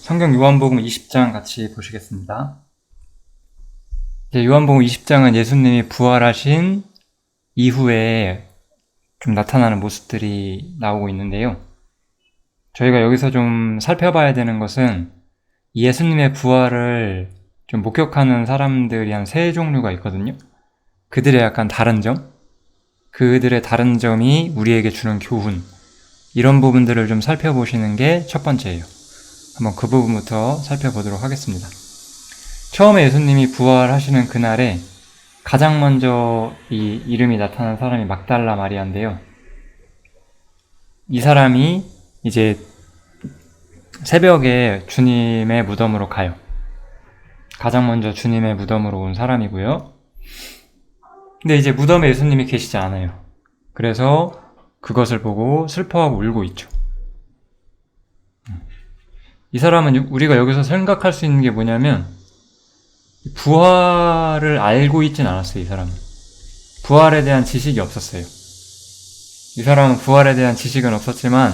성경 요한복음 20장 같이 보시겠습니다. 요한복음 20장은 예수님이 부활하신 이후에 좀 나타나는 모습들이 나오고 있는데요. 저희가 여기서 좀 살펴봐야 되는 것은 예수님의 부활을 좀 목격하는 사람들이 한 세 종류가 있거든요. 그들의 약간 다른 점, 그들의 다른 점이 우리에게 주는 교훈, 이런 부분들을 좀 살펴보시는 게 첫 번째예요. 한번 그 부분부터 살펴보도록 하겠습니다. 처음에 예수님이 부활하시는 그날에 가장 먼저 이 이름이 나타난 사람이 막달라 마리아인데요. 이 사람이 이제 새벽에 주님의 무덤으로 가요. 가장 먼저 주님의 무덤으로 온 사람이고요. 근데 이제 무덤에 예수님이 계시지 않아요. 그래서 그것을 보고 슬퍼하고 울고 있죠. 이 사람은 우리가 여기서 생각할 수 있는 게 뭐냐면 부활을 알고 있진 않았어요. 이 사람은 부활에 대한 지식이 없었어요. 이 사람은 부활에 대한 지식은 없었지만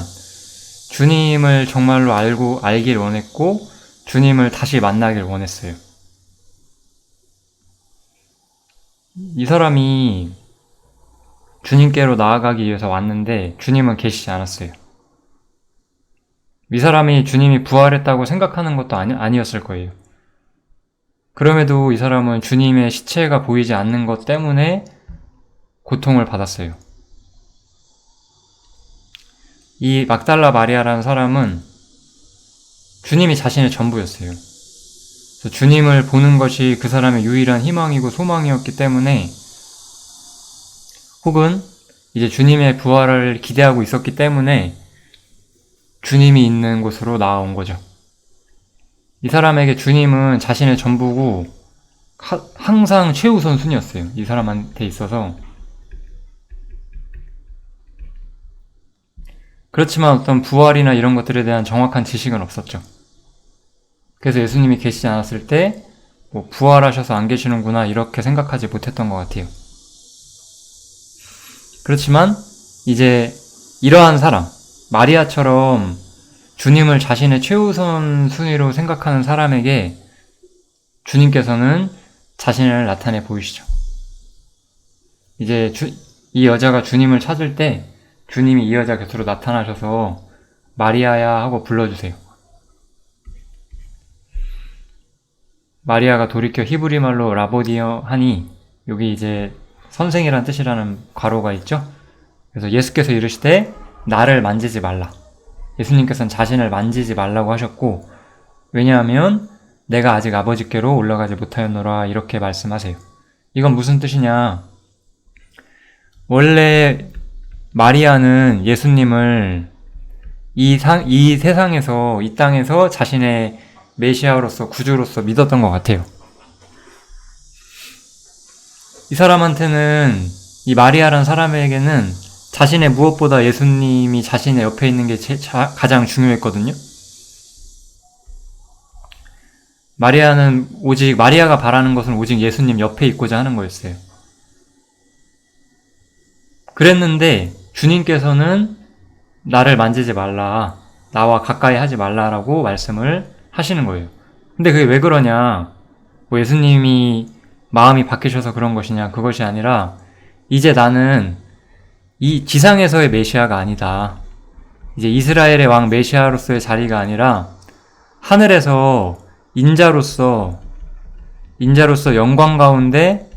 주님을 정말로 알길 원했고 주님을 다시 만나길 원했어요. 이 사람이 주님께로 나아가기 위해서 왔는데 주님은 계시지 않았어요. 이 사람이 주님이 부활했다고 생각하는 것도 아니었을 거예요. 그럼에도 이 사람은 주님의 시체가 보이지 않는 것 때문에 고통을 받았어요. 이 막달라 마리아라는 사람은 주님이 자신의 전부였어요. 그래서 주님을 보는 것이 그 사람의 유일한 희망이고 소망이었기 때문에 혹은 이제 주님의 부활을 기대하고 있었기 때문에 주님이 있는 곳으로 나아온 거죠. 이 사람에게 주님은 자신의 전부고 항상 최우선 순위였어요. 이 사람한테 있어서. 그렇지만 어떤 부활이나 이런 것들에 대한 정확한 지식은 없었죠. 그래서 예수님이 계시지 않았을 때 부활하셔서 안 계시는구나 이렇게 생각하지 못했던 것 같아요. 그렇지만 이제 이러한 사람, 마리아처럼 주님을 자신의 최우선 순위로 생각하는 사람에게 주님께서는 자신을 나타내 보이시죠. 이제 이 여자가 주님을 찾을 때 주님이 이 여자 곁으로 나타나셔서 마리아야 하고 불러주세요. 마리아가 돌이켜 히브리 말로 라보디어 하니 여기 이제 선생이란 뜻이라는 괄호가 있죠. 그래서 예수께서 이르시되 나를 만지지 말라. 예수님께서는 자신을 만지지 말라고 하셨고 왜냐하면 내가 아직 아버지께로 올라가지 못하였노라 이렇게 말씀하세요. 이건 무슨 뜻이냐? 원래 마리아는 예수님을 이 세상에서 이 땅에서 자신의 메시아로서 구주로서 믿었던 것 같아요. 이 사람한테는 이 마리아라는 사람에게는 자신의 무엇보다 예수님이 자신의 옆에 있는 게 가장 중요했거든요. 마리아가 바라는 것은 오직 예수님 옆에 있고자 하는 거였어요. 그랬는데 주님께서는 나를 만지지 말라, 나와 가까이 하지 말라라고 말씀을 하시는 거예요. 근데 그게 왜 그러냐? 예수님이 마음이 바뀌셔서 그런 것이냐? 그것이 아니라 이제 나는 이 지상에서의 메시아가 아니다. 이제 이스라엘의 왕 메시아로서의 자리가 아니라 하늘에서 인자로서 영광 가운데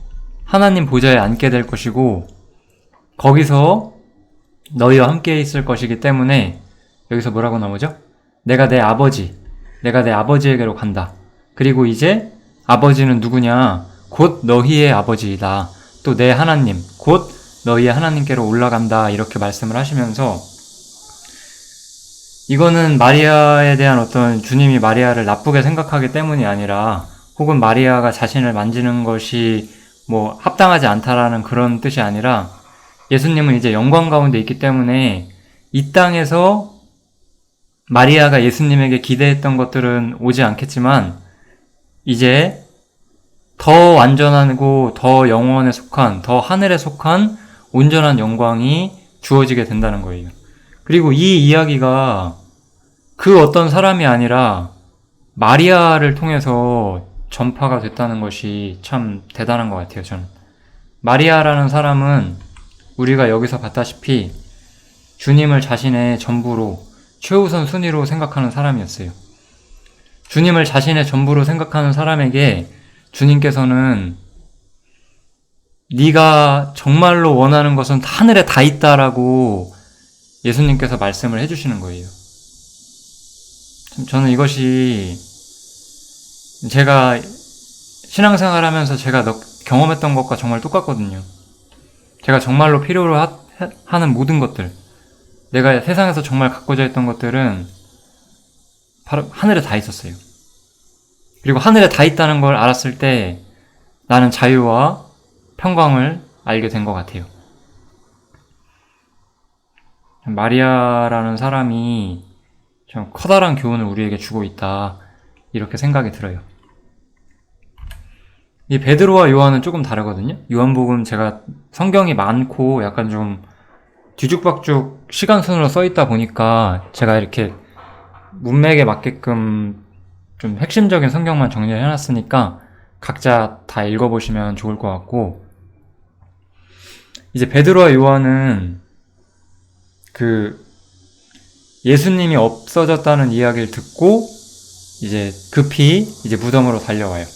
하나님 보좌에 앉게 될 것이고 거기서 너희와 함께 있을 것이기 때문에 여기서 뭐라고 나오죠? 내가 내 아버지에게로 간다. 그리고 이제 아버지는 누구냐? 곧 너희의 아버지이다. 또 내 하나님, 곧 너희의 하나님께로 올라간다. 이렇게 말씀을 하시면서 이거는 마리아에 대한 어떤 주님이 마리아를 나쁘게 생각하기 때문이 아니라 혹은 마리아가 자신을 만지는 것이 합당하지 않다라는 그런 뜻이 아니라 예수님은 이제 영광 가운데 있기 때문에 이 땅에서 마리아가 예수님에게 기대했던 것들은 오지 않겠지만 이제 더 완전하고 더 영원에 속한, 더 하늘에 속한 온전한 영광이 주어지게 된다는 거예요. 그리고 이 이야기가 그 어떤 사람이 아니라 마리아를 통해서 전파가 됐다는 것이 참 대단한 것 같아요, 저는. 마리아라는 사람은 우리가 여기서 봤다시피 주님을 자신의 전부로, 최우선 순위로 생각하는 사람이었어요. 주님을 자신의 전부로 생각하는 사람에게 주님께서는 네가 정말로 원하는 것은 하늘에 다 있다라고 예수님께서 말씀을 해주시는 거예요. 저는 이것이 제가 신앙생활 하면서 제가 경험했던 것과 정말 똑같거든요. 제가 정말로 필요로 하는 모든 것들, 내가 세상에서 정말 갖고자 했던 것들은 바로 하늘에 다 있었어요. 그리고 하늘에 다 있다는 걸 알았을 때 나는 자유와 평강을 알게 된 것 같아요. 마리아라는 사람이 좀 커다란 교훈을 우리에게 주고 있다, 이렇게 생각이 들어요. 이 베드로와 요한은 조금 다르거든요. 요한복음 제가 성경이 많고 약간 좀 뒤죽박죽 시간순으로 써있다 보니까 제가 이렇게 문맥에 맞게끔 좀 핵심적인 성경만 정리를 해놨으니까 각자 다 읽어보시면 좋을 것 같고, 이제 베드로와 요한은 예수님이 없어졌다는 이야기를 듣고 이제 급히 이제 무덤으로 달려와요.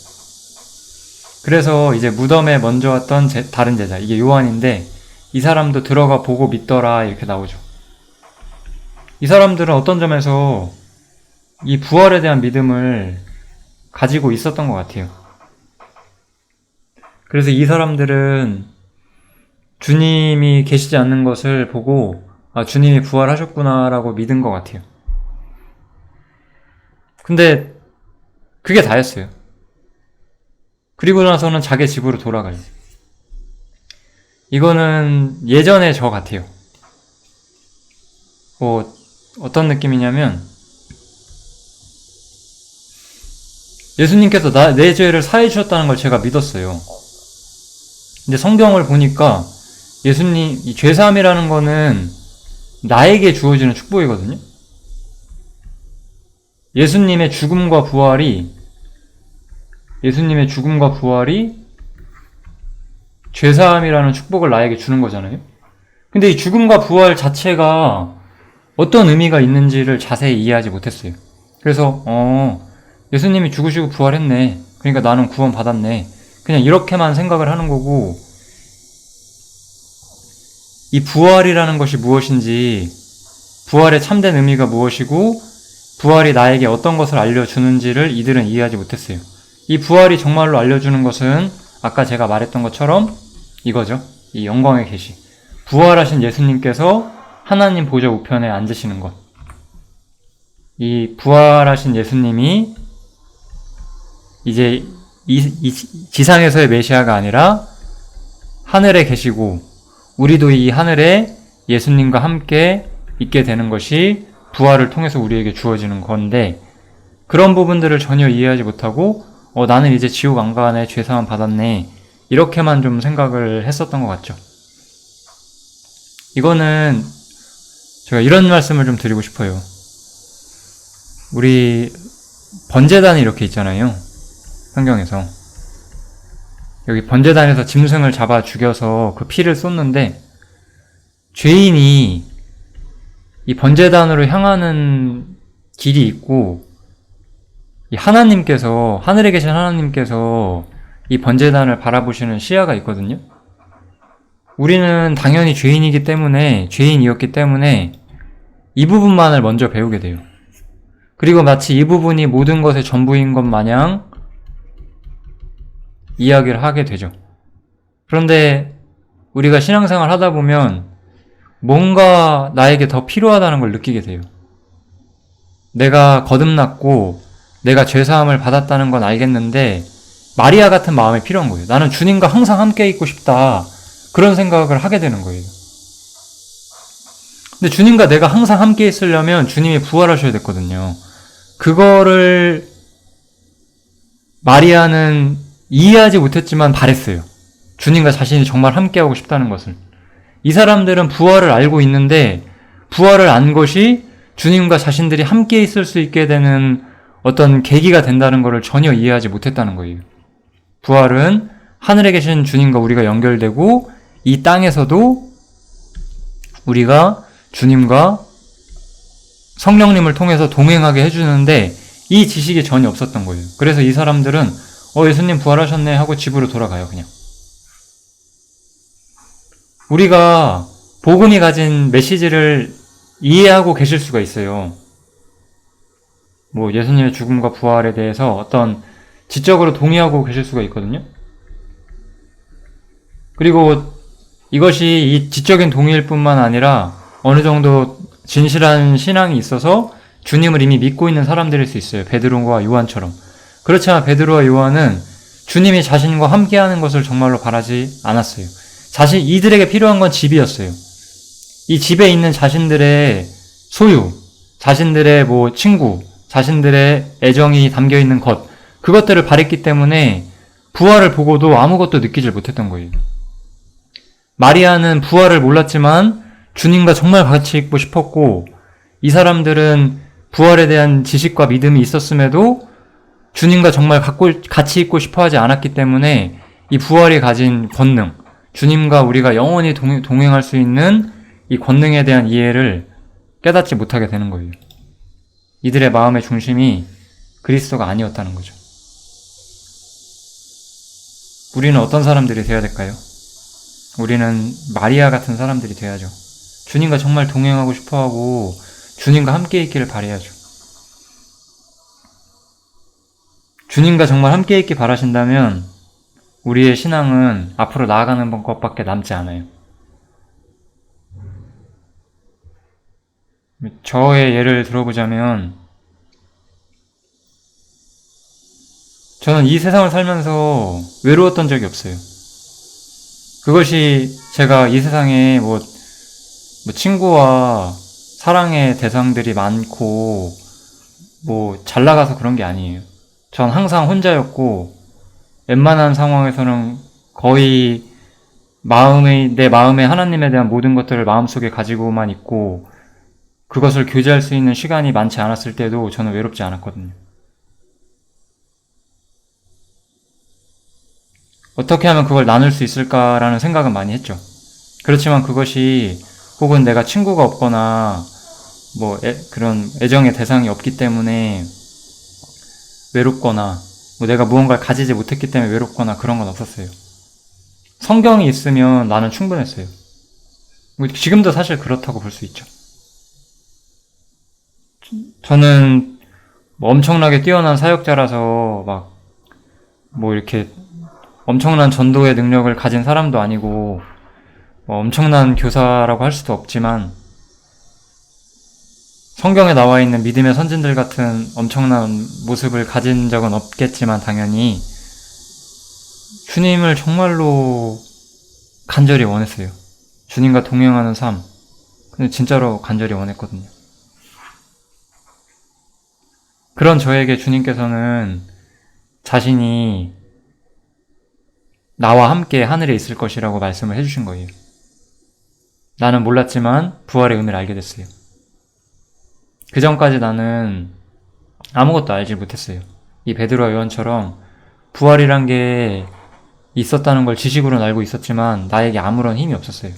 그래서 이제 무덤에 먼저 왔던 다른 제자, 이게 요한인데, 이 사람도 들어가 보고 믿더라, 이렇게 나오죠. 이 사람들은 어떤 점에서 이 부활에 대한 믿음을 가지고 있었던 것 같아요. 그래서 이 사람들은 주님이 계시지 않는 것을 보고 주님이 부활하셨구나라고 믿은 것 같아요. 근데 그게 다였어요. 그리고 나서는 자기 집으로 돌아가요. 이거는 예전의 저 같아요. 어떤 느낌이냐면, 예수님께서 내 죄를 사해 주셨다는 걸 제가 믿었어요. 근데 성경을 보니까 예수님, 이 죄사함이라는 거는 나에게 주어지는 축복이거든요. 예수님의 죽음과 부활이 죄사함이라는 축복을 나에게 주는 거잖아요. 근데 이 죽음과 부활 자체가 어떤 의미가 있는지를 자세히 이해하지 못했어요. 그래서 예수님이 죽으시고 부활했네, 그러니까 나는 구원 받았네, 그냥 이렇게만 생각을 하는 거고, 이 부활이라는 것이 무엇인지, 부활의 참된 의미가 무엇이고 부활이 나에게 어떤 것을 알려주는지를 이들은 이해하지 못했어요. 이 부활이 정말로 알려주는 것은 아까 제가 말했던 것처럼 이거죠. 이 영광의 계시, 부활하신 예수님께서 하나님 보좌 우편에 앉으시는 것. 이 부활하신 예수님이 이제 이 지상에서의 메시아가 아니라 하늘에 계시고, 우리도 이 하늘에 예수님과 함께 있게 되는 것이 부활을 통해서 우리에게 주어지는 건데, 그런 부분들을 전혀 이해하지 못하고 나는 이제 지옥 안 가네, 죄사함 받았네, 이렇게만 좀 생각을 했었던 것 같죠. 이거는 제가 이런 말씀을 좀 드리고 싶어요. 우리 번제단이 이렇게 있잖아요, 성경에서. 여기 번제단에서 짐승을 잡아 죽여서 그 피를 쏟는데, 죄인이 이 번제단으로 향하는 길이 있고, 이 하나님께서, 하늘에 계신 하나님께서 이 번제단을 바라보시는 시야가 있거든요. 우리는 당연히 죄인이었기 때문에 이 부분만을 먼저 배우게 돼요. 그리고 마치 이 부분이 모든 것의 전부인 것 마냥 이야기를 하게 되죠. 그런데 우리가 신앙생활 하다 보면 뭔가 나에게 더 필요하다는 걸 느끼게 돼요. 내가 거듭났고 내가 죄사함을 받았다는 건 알겠는데 마리아 같은 마음이 필요한 거예요. 나는 주님과 항상 함께 있고 싶다, 그런 생각을 하게 되는 거예요. 근데 주님과 내가 항상 함께 있으려면 주님이 부활하셔야 됐거든요. 그거를 마리아는 이해하지 못했지만 바랬어요. 주님과 자신이 정말 함께하고 싶다는 것을. 이 사람들은 부활을 알고 있는데 부활을 안 것이 주님과 자신들이 함께 있을 수 있게 되는 어떤 계기가 된다는 것을 전혀 이해하지 못했다는 거예요. 부활은 하늘에 계신 주님과 우리가 연결되고 이 땅에서도 우리가 주님과 성령님을 통해서 동행하게 해주는데 이 지식이 전혀 없었던 거예요. 그래서 이 사람들은 예수님 부활하셨네 하고 집으로 돌아가요. 그냥. 우리가 복음이 가진 메시지를 이해하고 계실 수가 있어요. 예수님의 죽음과 부활에 대해서 어떤 지적으로 동의하고 계실 수가 있거든요. 그리고 이것이 이 지적인 동의일 뿐만 아니라 어느 정도 진실한 신앙이 있어서 주님을 이미 믿고 있는 사람들일 수 있어요. 베드로와 요한처럼. 그렇지만 베드로와 요한은 주님이 자신과 함께하는 것을 정말로 바라지 않았어요. 이들에게 필요한 건 집이었어요. 이 집에 있는 자신들의 소유, 자신들의 친구, 자신들의 애정이 담겨있는 그것들을 바랬기 때문에 부활을 보고도 아무것도 느끼질 못했던 거예요. 마리아는 부활을 몰랐지만 주님과 정말 같이 있고 싶었고, 이 사람들은 부활에 대한 지식과 믿음이 있었음에도 주님과 정말 같이 있고 싶어 하지 않았기 때문에 이 부활이 가진 권능, 주님과 우리가 영원히 동행할 수 있는 이 권능에 대한 이해를 깨닫지 못하게 되는 거예요. 이들의 마음의 중심이 그리스도가 아니었다는 거죠. 우리는 어떤 사람들이 되어야 될까요? 우리는 마리아 같은 사람들이 돼야죠. 주님과 정말 동행하고 싶어하고 주님과 함께 있기를 바라야죠. 주님과 정말 함께 있기 바라신다면 우리의 신앙은 앞으로 나아가는 것밖에 남지 않아요. 저의 예를 들어보자면, 저는 이 세상을 살면서 외로웠던 적이 없어요. 그것이 제가 이 세상에 친구와 사랑의 대상들이 많고 잘 나가서 그런 게 아니에요. 전 항상 혼자였고 웬만한 상황에서는 거의 내 마음에 하나님에 대한 모든 것들을 마음속에 가지고만 있고 그것을 교제할 수 있는 시간이 많지 않았을 때도 저는 외롭지 않았거든요. 어떻게 하면 그걸 나눌 수 있을까라는 생각은 많이 했죠. 그렇지만 그것이 혹은 내가 친구가 없거나 그런 애정의 대상이 없기 때문에 외롭거나 내가 무언가를 가지지 못했기 때문에 외롭거나 그런 건 없었어요. 성경이 있으면 나는 충분했어요. 지금도 사실 그렇다고 볼 수 있죠. 저는 엄청나게 뛰어난 사역자라서 이렇게 엄청난 전도의 능력을 가진 사람도 아니고 엄청난 교사라고 할 수도 없지만 성경에 나와 있는 믿음의 선진들 같은 엄청난 모습을 가진 적은 없겠지만 당연히 주님을 정말로 간절히 원했어요. 주님과 동행하는 삶. 근데 진짜로 간절히 원했거든요. 그런 저에게 주님께서는 자신이 나와 함께 하늘에 있을 것이라고 말씀을 해주신 거예요. 나는 몰랐지만 부활의 의미를 알게 됐어요. 그 전까지 나는 아무것도 알지 못했어요. 이 베드로와 요한처럼 부활이란 게 있었다는 걸 지식으로는 알고 있었지만 나에게 아무런 힘이 없었어요.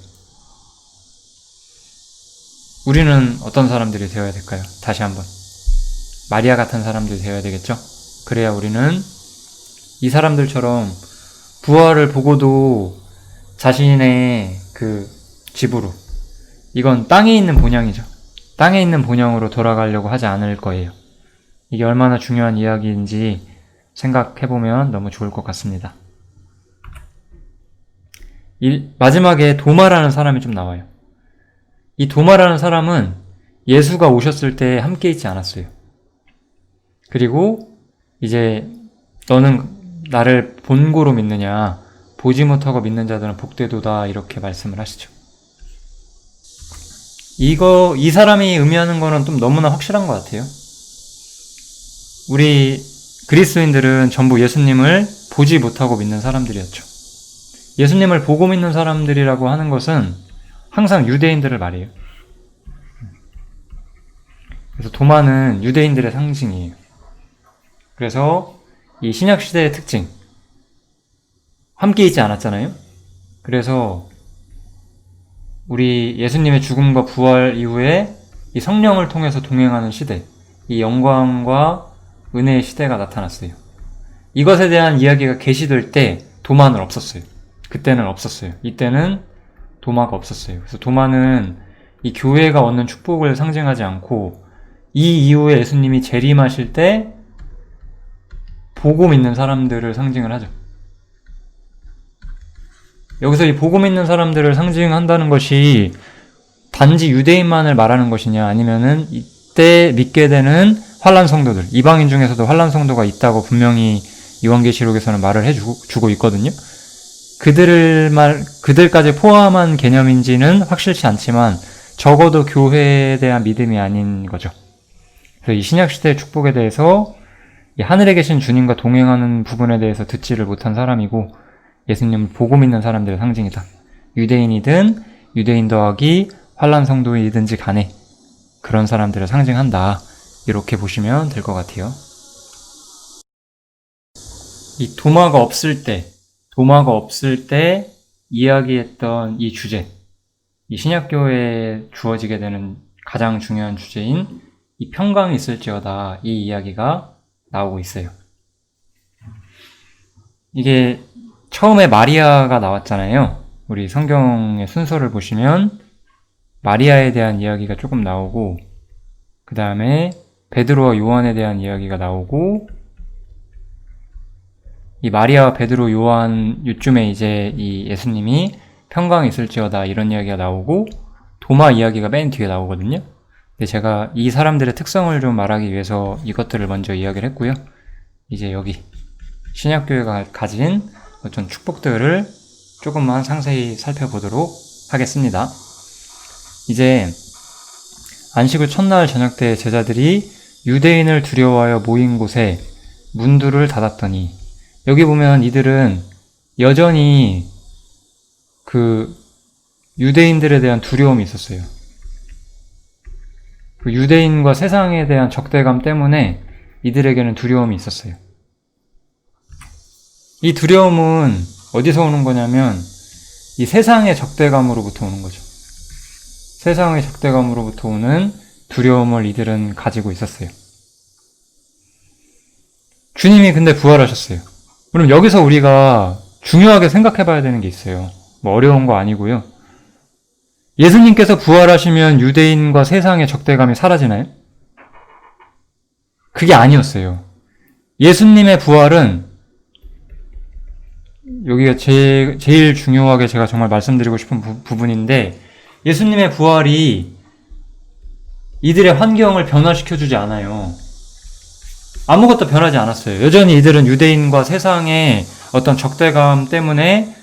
우리는 어떤 사람들이 되어야 될까요? 다시 한번. 마리아 같은 사람들이 되어야 되겠죠? 그래야 우리는 이 사람들처럼 부활을 보고도 자신의 그 집으로, 이건 땅에 있는 본향이죠. 땅에 있는 본향으로 돌아가려고 하지 않을 거예요. 이게 얼마나 중요한 이야기인지 생각해보면 너무 좋을 것 같습니다. 마지막에 도마라는 사람이 좀 나와요. 이 도마라는 사람은 예수가 오셨을 때 함께 있지 않았어요. 그리고 이제 너는 나를 본고로 믿느냐, 보지 못하고 믿는 자들은 복되도다, 이렇게 말씀을 하시죠. 이 사람이 의미하는 거는 좀 너무나 확실한 것 같아요. 우리 그리스도인들은 전부 예수님을 보지 못하고 믿는 사람들이었죠. 예수님을 보고 믿는 사람들이라고 하는 것은 항상 유대인들을 말해요. 그래서 도마는 유대인들의 상징이에요. 그래서 이 신약시대의 특징, 함께 있지 않았잖아요. 그래서 우리 예수님의 죽음과 부활 이후에 이 성령을 통해서 동행하는 시대, 이 영광과 은혜의 시대가 나타났어요. 이것에 대한 이야기가 계시될 때 도마는 없었어요. 그때는 없었어요. 이때는 도마가 없었어요. 그래서 도마는 이 교회가 얻는 축복을 상징하지 않고 이 이후에 예수님이 재림하실 때 복음 있는 사람들을 상징을 하죠. 여기서 이 복음 있는 사람들을 상징한다는 것이 단지 유대인만을 말하는 것이냐, 아니면은 이때 믿게 되는 환란 성도들, 이방인 중에서도 환란 성도가 있다고 분명히 요한계시록에서는 말을 해주고 있거든요. 그들까지 포함한 개념인지는 확실치 않지만 적어도 교회에 대한 믿음이 아닌 거죠. 그래서 이 신약시대의 축복에 대해서 이 하늘에 계신 주님과 동행하는 부분에 대해서 듣지를 못한 사람이고, 예수님은 복음 있는 사람들의 상징이다. 유대인이든 유대인 더하기 환란 성도이든지 간에 그런 사람들을 상징한다. 이렇게 보시면 될 것 같아요. 이 도마가 없을 때 이야기했던 이 주제, 이 신약교회에 주어지게 되는 가장 중요한 주제인 이 평강이 있을지어다, 이 이야기가 나오고 있어요. 이게 처음에 마리아가 나왔잖아요. 우리 성경의 순서를 보시면 마리아에 대한 이야기가 조금 나오고, 그 다음에 베드로와 요한에 대한 이야기가 나오고, 이 마리아와 베드로, 요한 요쯤에 이제 이 예수님이 평강이 있을지어다 이런 이야기가 나오고, 도마 이야기가 맨 뒤에 나오거든요. 근데 제가 이 사람들의 특성을 좀 말하기 위해서 이것들을 먼저 이야기를 했고요. 이제 여기 신약교회가 가진 어떤 축복들을 조금만 상세히 살펴보도록 하겠습니다. 이제 안식 후 첫날 저녁 때 제자들이 유대인을 두려워하여 모인 곳에 문들을 닫았더니, 여기 보면 이들은 여전히 그 유대인들에 대한 두려움이 있었어요. 그 유대인과 세상에 대한 적대감 때문에 이들에게는 두려움이 있었어요. 이 두려움은 어디서 오는 거냐면 이 세상의 적대감으로부터 오는 거죠. 세상의 적대감으로부터 오는 두려움을 이들은 가지고 있었어요. 주님이 근데 부활하셨어요. 그럼 여기서 우리가 중요하게 생각해 봐야 되는 게 있어요. 뭐 어려운 거 아니고요. 예수님께서 부활하시면 유대인과 세상의 적대감이 사라지나요? 그게 아니었어요. 예수님의 부활은, 여기가 제일 중요하게 제가 정말 말씀드리고 싶은 부분인데, 예수님의 부활이 이들의 환경을 변화시켜주지 않아요. 아무것도 변하지 않았어요. 여전히 이들은 유대인과 세상의 어떤 적대감 때문에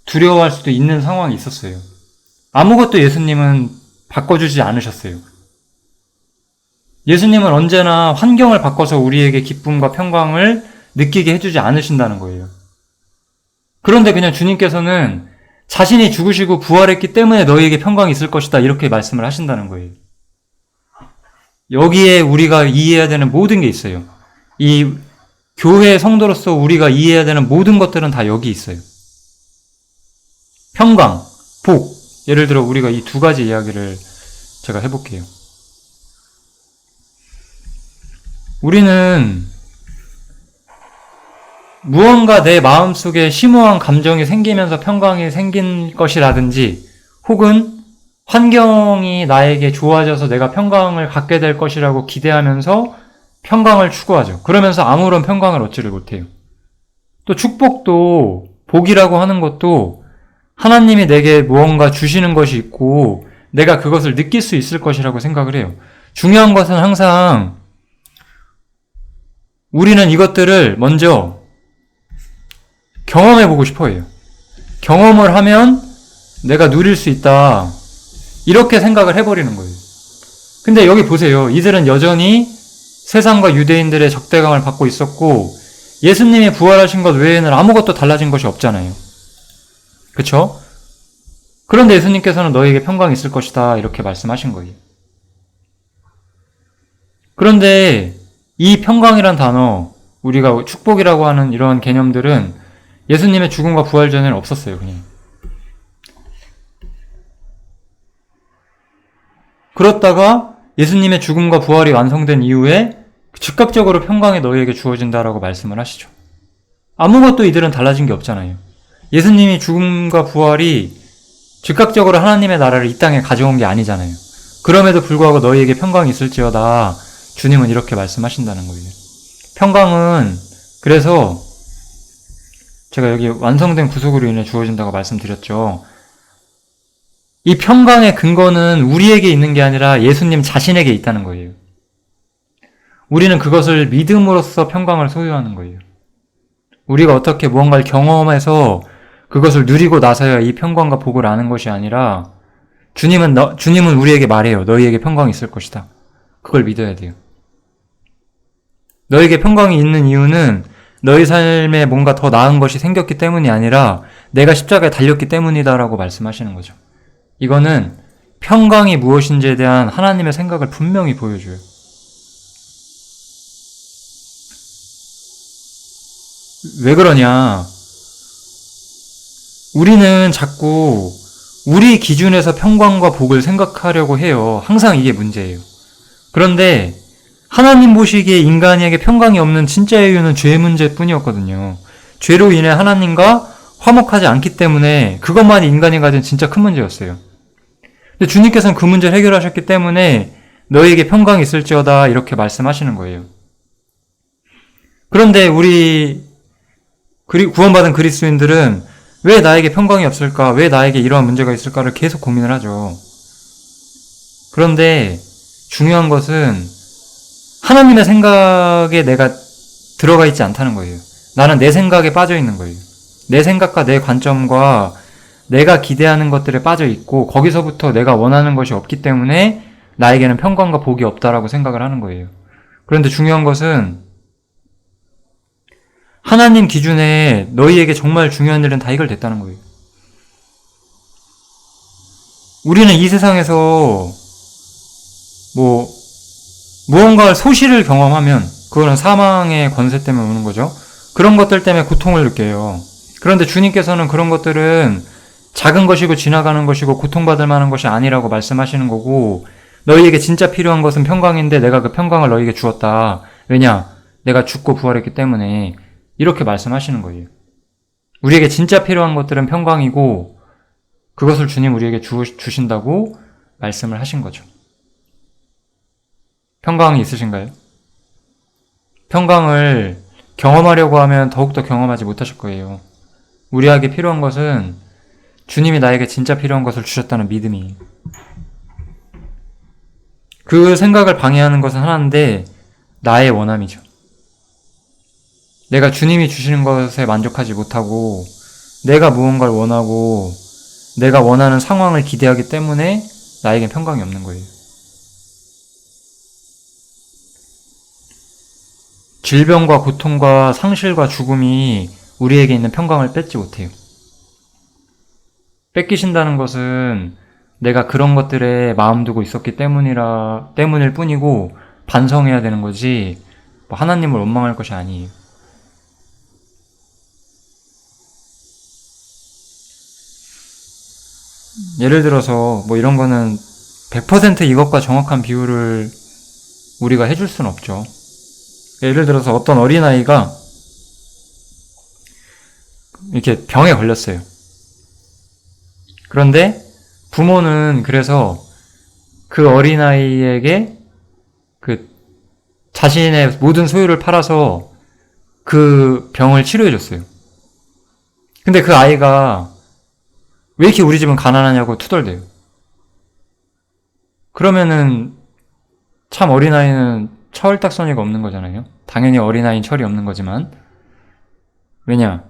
두려워할 수도 있는 상황이 있었어요. 아무것도 예수님은 바꿔주지 않으셨어요. 예수님은 언제나 환경을 바꿔서 우리에게 기쁨과 평강을 느끼게 해주지 않으신다는 거예요. 그런데 그냥 주님께서는 자신이 죽으시고 부활했기 때문에 너희에게 평강이 있을 것이다, 이렇게 말씀을 하신다는 거예요. 여기에 우리가 이해해야 되는 모든 게 있어요. 이 교회 성도로서 우리가 이해해야 되는 모든 것들은 다 여기 있어요. 평강, 복. 예를 들어 우리가 이 두 가지 이야기를 제가 해볼게요. 우리는 무언가 내 마음속에 심오한 감정이 생기면서 평강이 생긴 것이라든지, 혹은 환경이 나에게 좋아져서 내가 평강을 갖게 될 것이라고 기대하면서 평강을 추구하죠. 그러면서 아무런 평강을 얻지를 못해요. 또 축복도, 복이라고 하는 것도 하나님이 내게 무언가 주시는 것이 있고 내가 그것을 느낄 수 있을 것이라고 생각을 해요. 중요한 것은 항상 우리는 이것들을 먼저 경험해보고 싶어 해요. 경험을 하면 내가 누릴 수 있다, 이렇게 생각을 해버리는 거예요. 근데 여기 보세요. 이들은 여전히 세상과 유대인들의 적대감을 받고 있었고 예수님이 부활하신 것 외에는 아무것도 달라진 것이 없잖아요. 그쵸? 그런데 예수님께서는 너에게 평강이 있을 것이다, 이렇게 말씀하신 거예요. 그런데 이 평강이란 단어, 우리가 축복이라고 하는 이런 개념들은 예수님의 죽음과 부활 전에는 없었어요, 그냥. 그렇다가 예수님의 죽음과 부활이 완성된 이후에 즉각적으로 평강이 너희에게 주어진다라고 말씀을 하시죠. 아무것도 이들은 달라진 게 없잖아요. 예수님이 죽음과 부활이 즉각적으로 하나님의 나라를 이 땅에 가져온 게 아니잖아요. 그럼에도 불구하고 너희에게 평강이 있을지어다 주님은 이렇게 말씀하신다는 거예요. 평강은 그래서 제가 여기 완성된 구속으로 인해 주어진다고 말씀드렸죠. 이 평강의 근거는 우리에게 있는 게 아니라 예수님 자신에게 있다는 거예요. 우리는 그것을 믿음으로써 평강을 소유하는 거예요. 우리가 어떻게 무언가를 경험해서 그것을 누리고 나서야 이 평강과 복을 아는 것이 아니라 주님은 우리에게 말해요. 너희에게 평강이 있을 것이다. 그걸 믿어야 돼요. 너희에게 평강이 있는 이유는 너희 삶에 뭔가 더 나은 것이 생겼기 때문이 아니라 내가 십자가에 달렸기 때문이다라고 말씀하시는 거죠. 이거는 평강이 무엇인지에 대한 하나님의 생각을 분명히 보여줘요. 왜 그러냐? 우리는 자꾸 우리 기준에서 평강과 복을 생각하려고 해요. 항상 이게 문제예요. 그런데 하나님 보시기에 인간에게 평강이 없는 진짜의 이유는 죄 문제뿐이었거든요. 죄로 인해 하나님과 화목하지 않기 때문에 그것만이 인간이 가진 진짜 큰 문제였어요. 근데 주님께서는 그 문제를 해결하셨기 때문에 너희에게 평강이 있을지어다 이렇게 말씀하시는 거예요. 그런데 우리 구원받은 그리스도인들은 왜 나에게 평강이 없을까? 왜 나에게 이러한 문제가 있을까를 계속 고민을 하죠. 그런데 중요한 것은 하나님의 생각에 내가 들어가 있지 않다는 거예요. 나는 내 생각에 빠져 있는 거예요. 내 생각과 내 관점과 내가 기대하는 것들에 빠져 있고 거기서부터 내가 원하는 것이 없기 때문에 나에게는 평강과 복이 없다라고 생각을 하는 거예요. 그런데 중요한 것은 하나님 기준에 너희에게 정말 중요한 일은 다 해결됐다는 거예요. 우리는 이 세상에서 무언가 소실을 경험하면 그거는 사망의 권세 때문에 오는 거죠. 그런 것들 때문에 고통을 느껴요. 그런데 주님께서는 그런 것들은 작은 것이고 지나가는 것이고 고통받을 만한 것이 아니라고 말씀하시는 거고 너희에게 진짜 필요한 것은 평강인데 내가 그 평강을 너희에게 주었다. 왜냐? 내가 죽고 부활했기 때문에 이렇게 말씀하시는 거예요. 우리에게 진짜 필요한 것들은 평강이고 그것을 주님 우리에게 주신다고 말씀을 하신 거죠. 평강이 있으신가요? 평강을 경험하려고 하면 더욱더 경험하지 못하실 거예요. 우리에게 필요한 것은 주님이 나에게 진짜 필요한 것을 주셨다는 믿음이. 그 생각을 방해하는 것은 하나인데 나의 원함이죠. 내가 주님이 주시는 것에 만족하지 못하고 내가 무언가를 원하고 내가 원하는 상황을 기대하기 때문에 나에겐 평강이 없는 거예요. 질병과 고통과 상실과 죽음이 우리에게 있는 평강을 뺏지 못해요. 뺏기신다는 것은 내가 그런 것들에 마음 두고 있었기 때문일 뿐이고 반성해야 되는 거지 하나님을 원망할 것이 아니에요. 예를 들어서 이런 거는 100% 이것과 정확한 비유를 우리가 해줄 수는 없죠. 예를 들어서 어떤 어린아이가 이렇게 병에 걸렸어요. 그런데 부모는 그래서 그 어린아이에게 그 자신의 모든 소유를 팔아서 그 병을 치료해줬어요. 근데 그 아이가 왜 이렇게 우리 집은 가난하냐고 투덜대요. 그러면은 참 어린아이는 철딱서니가 없는 거잖아요. 당연히 어린아이는 철이 없는 거지만 왜냐?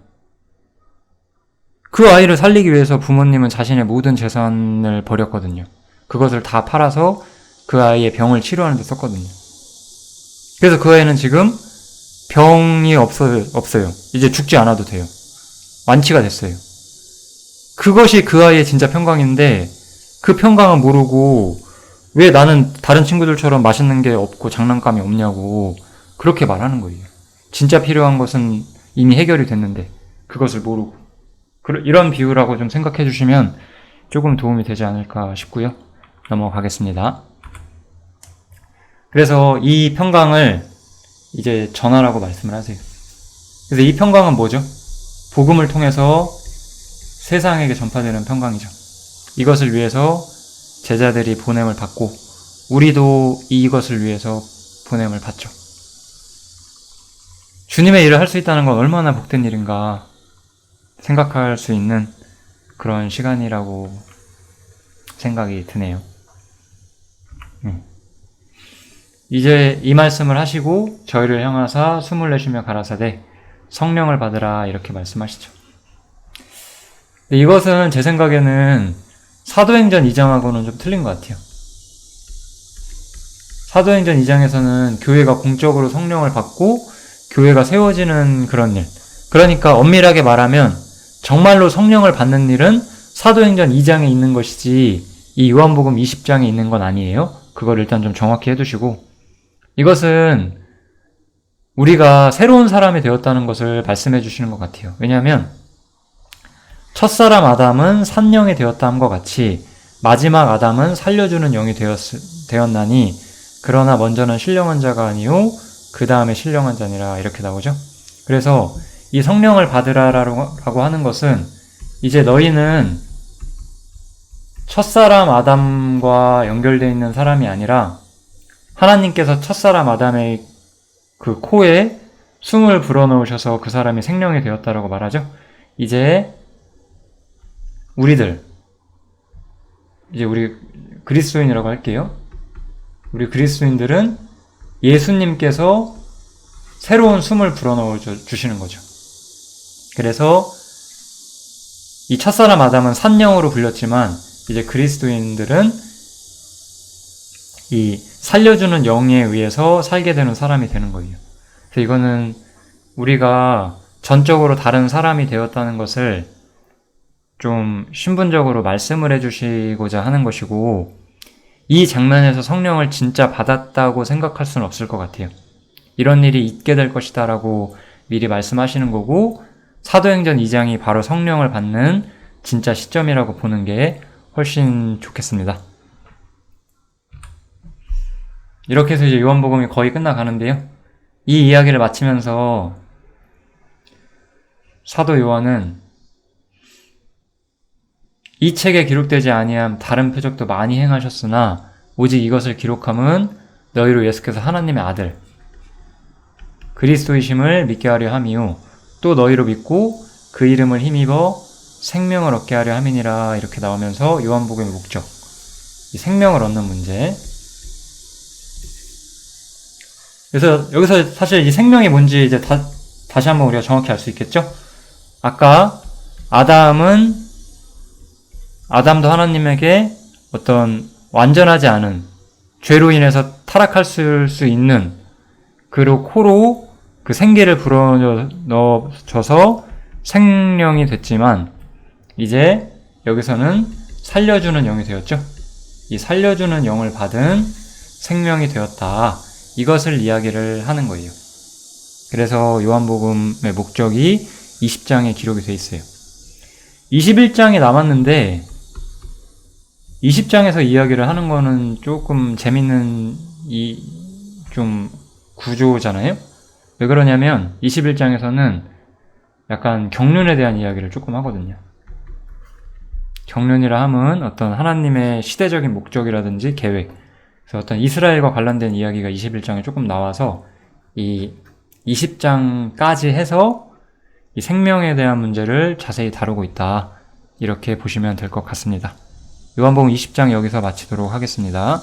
그 아이를 살리기 위해서 부모님은 자신의 모든 재산을 버렸거든요. 그것을 다 팔아서 그 아이의 병을 치료하는 데 썼거든요. 그래서 그 아이는 지금 병이 없어요. 이제 죽지 않아도 돼요. 완치가 됐어요. 그것이 그 아이의 진짜 평강인데 그 평강을 모르고 왜 나는 다른 친구들처럼 맛있는 게 없고 장난감이 없냐고 그렇게 말하는 거예요. 진짜 필요한 것은 이미 해결이 됐는데 그것을 모르고. 이런 비유라고 좀 생각해 주시면 조금 도움이 되지 않을까 싶고요. 넘어가겠습니다. 그래서 이 평강을 이제 전하라고 말씀을 하세요. 그래서 이 평강은 뭐죠? 복음을 통해서 세상에게 전파되는 평강이죠. 이것을 위해서 제자들이 보냄을 받고 우리도 이것을 위해서 보냄을 받죠. 주님의 일을 할 수 있다는 건 얼마나 복된 일인가 생각할 수 있는 그런 시간이라고 생각이 드네요. 이제 이 말씀을 하시고 저희를 향하사 숨을 내쉬며 가라사대 성령을 받으라 이렇게 말씀하시죠. 이것은 제 생각에는 사도행전 2장하고는 좀 틀린 것 같아요. 사도행전 2장에서는 교회가 공적으로 성령을 받고 교회가 세워지는 그런 일. 그러니까 엄밀하게 말하면 정말로 성령을 받는 일은 사도행전 2장에 있는 것이지 이 요한복음 20장에 있는 건 아니에요. 그걸 일단 좀 정확히 해두시고, 이것은 우리가 새로운 사람이 되었다는 것을 말씀해 주시는 것 같아요. 왜냐하면 첫사람 아담은 산영이 되었다 함과 같이 마지막 아담은 살려주는 영이 되었나니 그러나 먼저는 신령한 자가 아니요 그 다음에 신령한 자니라 이렇게 나오죠. 그래서 이 성령을 받으라라고 하는 것은 이제 너희는 첫사람 아담과 연결되어 있는 사람이 아니라 하나님께서 첫사람 아담의 그 코에 숨을 불어넣으셔서 그 사람이 생명이 되었다라고 말하죠. 이제 우리 그리스도인이라고 할게요. 우리 그리스도인들은 예수님께서 새로운 숨을 불어넣어 주시는 거죠. 그래서 이 첫사람 아담은 산영으로 불렸지만 이제 그리스도인들은 이 살려주는 영에 의해서 살게 되는 사람이 되는 거예요. 그래서 이거는 우리가 전적으로 다른 사람이 되었다는 것을 좀 신분적으로 말씀을 해주시고자 하는 것이고, 이 장면에서 성령을 진짜 받았다고 생각할 수는 없을 것 같아요. 이런 일이 있게 될 것이다 라고 미리 말씀하시는 거고, 사도행전 2장이 바로 성령을 받는 진짜 시점이라고 보는 게 훨씬 좋겠습니다. 이렇게 해서 이제 요한복음이 거의 끝나가는데요. 이 이야기를 마치면서 사도 요한은 이 책에 기록되지 아니함 다른 표적도 많이 행하셨으나 오직 이것을 기록함은 너희로 예수께서 하나님의 아들 그리스도이심을 믿게 하려 함이요 또 너희로 믿고 그 이름을 힘입어 생명을 얻게 하려 함이니라 이렇게 나오면서 요한복음의 목적, 이 생명을 얻는 문제. 그래서 여기서 사실 이 생명이 뭔지 이제 다시 한번 우리가 정확히 알 수 있겠죠? 아까 아담도 하나님에게 어떤 완전하지 않은 죄로 인해서 타락할 수 있는 그리고 코로 그 생기를 불어넣어줘서 생명이 됐지만 이제 여기서는 살려주는 영이 되었죠. 이 살려주는 영을 받은 생명이 되었다. 이것을 이야기를 하는 거예요. 그래서 요한복음의 목적이 20장에 기록이 되어 있어요. 21장이 남았는데 20장에서 이야기를 하는 거는 조금 재밌는 좀 구조잖아요. 왜 그러냐면 21장에서는 약간 경륜에 대한 이야기를 조금 하거든요. 경륜이라 함은 어떤 하나님의 시대적인 목적이라든지 계획, 그래서 어떤 이스라엘과 관련된 이야기가 21장에 조금 나와서 이 20장까지 해서 이 생명에 대한 문제를 자세히 다루고 있다. 이렇게 보시면 될 것 같습니다. 요한복음 20장 여기서 마치도록 하겠습니다.